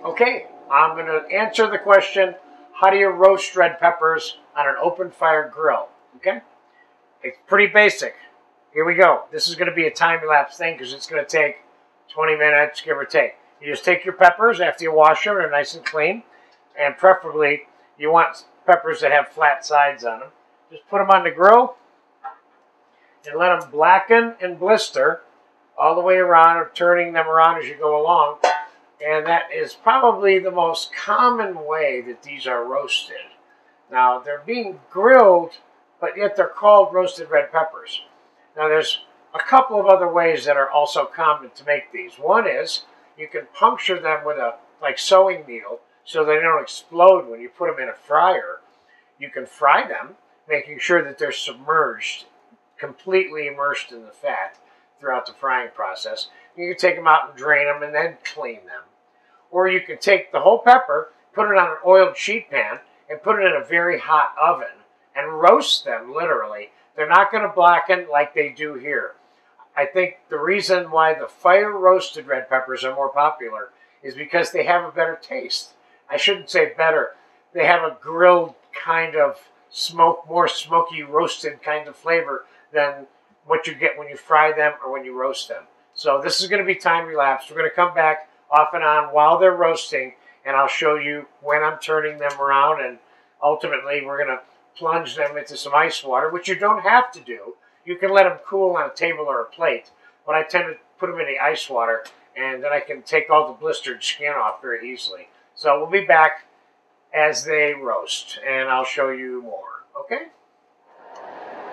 Okay, I'm going to answer the question, how do you roast red peppers on an open fire grill? Okay, it's pretty basic. Here we go. This is going to be a time-lapse thing because it's going to take 20 minutes, give or take. You just take your peppers after you wash them, they're nice and clean, and preferably you want peppers that have flat sides on them. Just put them on the grill and let them blacken and blister all the way around, or turning them around as you go along. And that is probably the most common way that these are roasted. Now, they're being grilled, but yet they're called roasted red peppers. Now, there's a couple of other ways that are also common to make these. One is you can puncture them with a sewing needle so they don't explode when you put them in a fryer. You can fry them, making sure that they're submerged, completely immersed in the fat throughout the frying process. You can take them out and drain them and then clean them. Or you can take the whole pepper, put it on an oiled sheet pan, and put it in a very hot oven and roast them, literally. They're not going to blacken like they do here. I think the reason why the fire-roasted red peppers are more popular is because they have a better taste. I shouldn't say better. They have a grilled kind of more smoky, roasted kind of flavor than what you get when you fry them or when you roast them. So this is going to be time-lapse. We're going to come back off and on while they're roasting, and I'll show you when I'm turning them around, and ultimately we're going to plunge them into some ice water, which you don't have to do. You can let them cool on a table or a plate, but I tend to put them in the ice water, and then I can take all the blistered skin off very easily. So we'll be back as they roast, and I'll show you more, okay?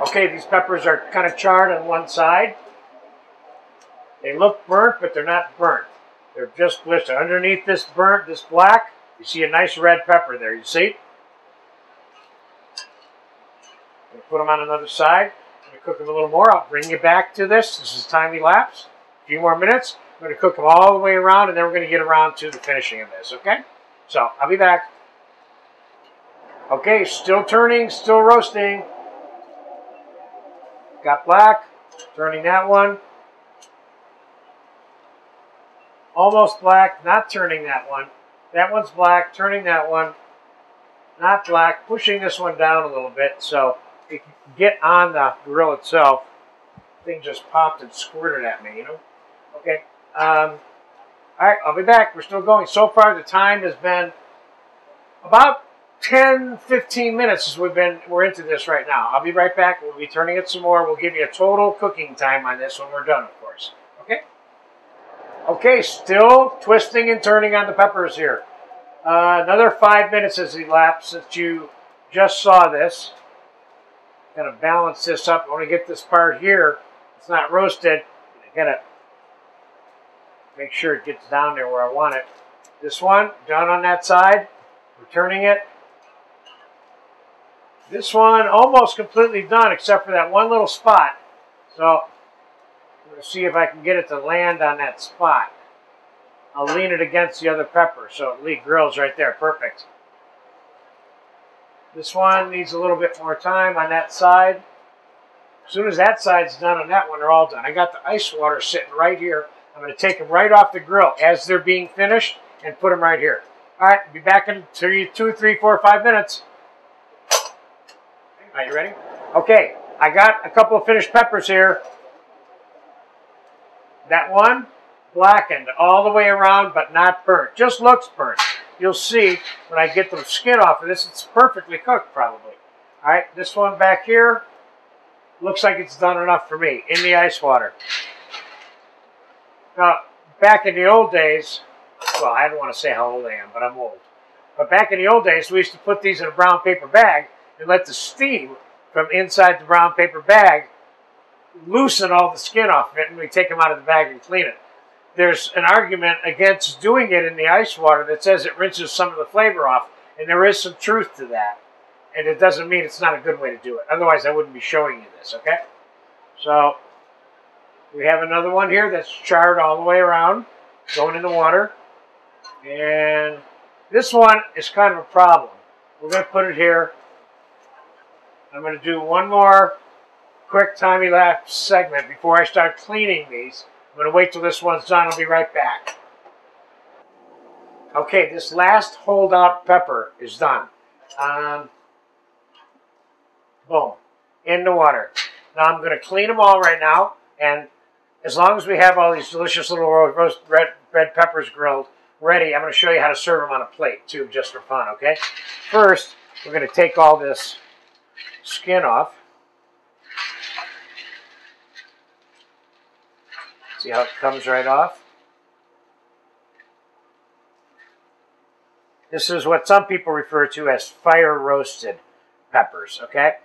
Okay, these peppers are kind of charred on one side. They look burnt, but they're not burnt. They're just blistered. Underneath this burnt, this black, you see a nice red pepper there, you see? Put them on another side. I'm going to cook them a little more. I'll bring you back to this. This is time-lapse. A few more minutes. I'm going to cook them all the way around, and then we're going to get around to the finishing of this, okay? So, I'll be back. Okay, still turning, still roasting. Got black. Turning that one. Almost black. Not turning that one. That one's black. Turning that one. Not black. Pushing this one down a little bit so it can get on the grill itself. Thing just popped and squirted at me, you know? Okay. All right, I'll be back. We're still going. So far, the time has been about 10, 15 minutes as we're into this right now. I'll be right back. We'll be turning it some more. We'll give you a total cooking time on this when we're done, of course. Okay? Okay, still twisting and turning on the peppers here. Another 5 minutes has elapsed since you just saw this. Going to balance this up. I want to get this part here. It's not roasted. I got to make sure it gets down there where I want it. This one, done on that side. We're turning it. This one, almost completely done, except for that one little spot. So, I'm going to see if I can get it to land on that spot. I'll lean it against the other pepper, so it grills right there. Perfect. This one needs a little bit more time on that side. As soon as that side's done on that one, they're all done. I got the ice water sitting right here. I'm going to take them right off the grill as they're being finished and put them right here. All right, be back in 2, 3, 4, 5 minutes. Are you ready? Okay, I got a couple of finished peppers here. That one, blackened all the way around, but not burnt. Just looks burnt. You'll see when I get the skin off of this, it's perfectly cooked probably. All right, this one back here looks like it's done enough for me in the ice water. Now, back in the old days, well, I don't want to say how old I am, but I'm old. But back in the old days, we used to put these in a brown paper bag and let the steam from inside the brown paper bag loosen all the skin off of it, and we take them out of the bag and clean it. There's an argument against doing it in the ice water that says it rinses some of the flavor off, and there is some truth to that. And it doesn't mean it's not a good way to do it. Otherwise, I wouldn't be showing you this, okay? So, we have another one here that's charred all the way around, going in the water. And this one is kind of a problem. We're going to put it here. I'm going to do one more quick time-lapse segment before I start cleaning these. I'm going to wait till this one's done. I'll be right back. Okay, this last holdout pepper is done. Boom, in the water. Now I'm going to clean them all right now, and as long as we have all these delicious little roast red peppers grilled ready, I'm going to show you how to serve them on a plate too, just for fun, okay? First, we're going to take all this skin off. See how it comes right off? This is what some people refer to as fire roasted peppers, okay?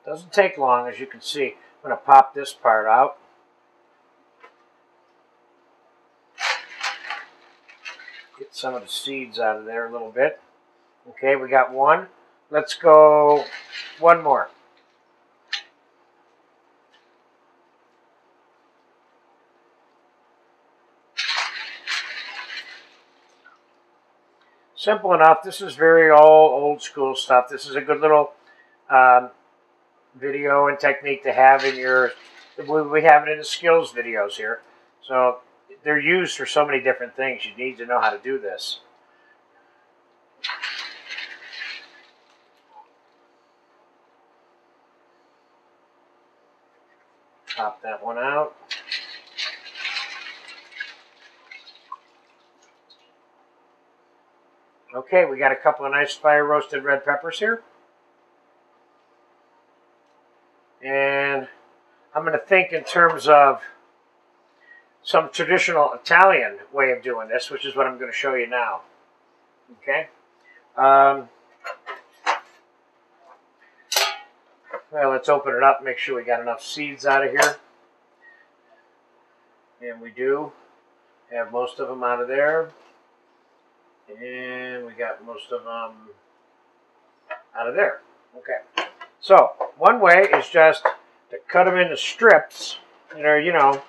Doesn't take long, as you can see. I'm going to pop this part out. Get some of the seeds out of there a little bit. Okay, we got one. Let's go one more. Simple enough. This is very old school stuff. This is a good little video and technique to have in your, we have it in the skills videos here. So they're used for so many different things. You need to know how to do this. Pop that one out. Okay, we got a couple of nice fire roasted red peppers here. And I'm going to think in terms of some traditional Italian way of doing this, which is what I'm going to show you now. Okay? Well, let's open it up, make sure we got enough seeds out of here. And we do have most of them out of there. And we got most of them out of there. Okay. So, one way is just to cut them into strips that are, you know,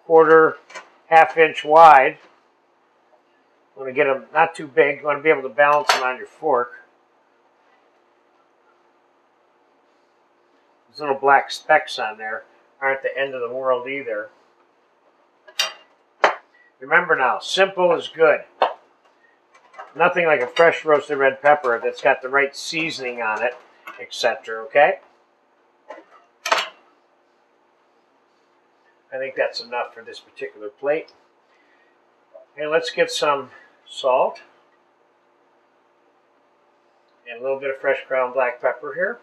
quarter, half-inch wide. You want to get them not too big. You want to be able to balance them on your fork. These little black specks on there aren't the end of the world either. Remember now, simple is good. Nothing like a fresh roasted red pepper that's got the right seasoning on it, etc. Okay? I think that's enough for this particular plate. And let's get some salt. And a little bit of fresh ground black pepper here.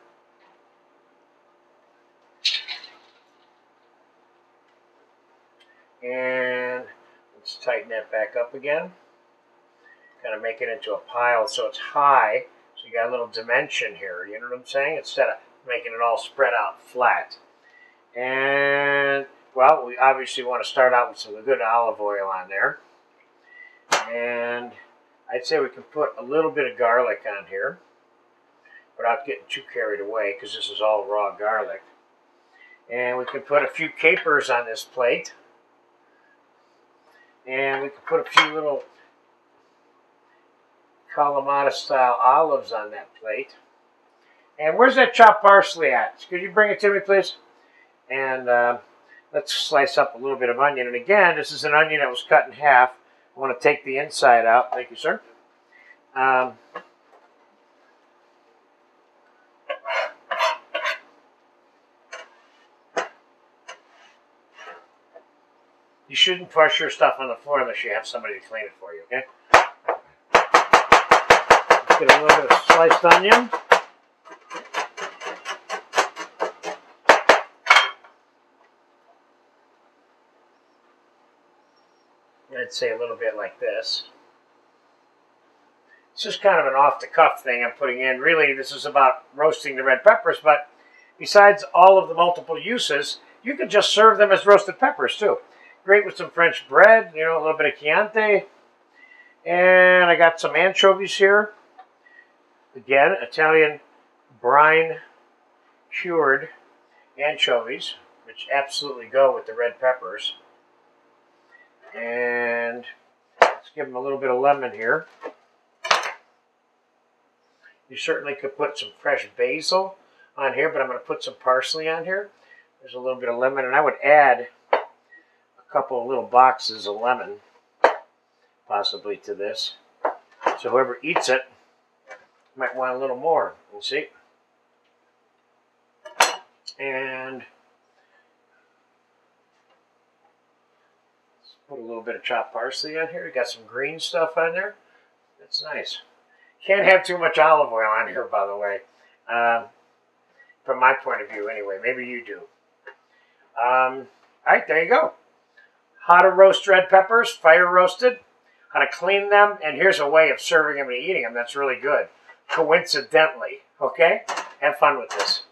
And let's tighten that back up again. Kind of make it into a pile so it's high. So you got a little dimension here, you know what I'm saying? Instead of making it all spread out flat. And, well, we obviously want to start out with some good olive oil on there. And I'd say we can put a little bit of garlic on here without getting too carried away, because this is all raw garlic. And we can put a few capers on this plate. And we can put a few little Kalamata style olives on that plate. And where's that chopped parsley at? Could you bring it to me, please? And let's slice up a little bit of onion. And again, this is an onion that was cut in half. I want to take the inside out. Thank you, sir. You shouldn't push your stuff on the floor unless you have somebody to clean it for you, okay? Get a little bit of sliced onion. I'd say a little bit like this. It's just kind of an off-the-cuff thing I'm putting in. Really, this is about roasting the red peppers, but besides all of the multiple uses, you could just serve them as roasted peppers, too. Great with some French bread, you know, a little bit of Chianti. And I got some anchovies here. Again, Italian brine cured anchovies, which absolutely go with the red peppers. And let's give them a little bit of lemon here. You certainly could put some fresh basil on here, but I'm going to put some parsley on here. There's a little bit of lemon, and I would add a couple of little boxes of lemon, possibly, to this. So whoever eats it might want a little more. You see? And let's put a little bit of chopped parsley on here. We got some green stuff on there. That's nice. Can't have too much olive oil on here, by the way. From my point of view, anyway. Maybe you do. All right, there you go. How to roast red peppers, fire roasted. How to clean them, and here's a way of serving them and eating them that's really good. Coincidentally, okay? Have fun with this.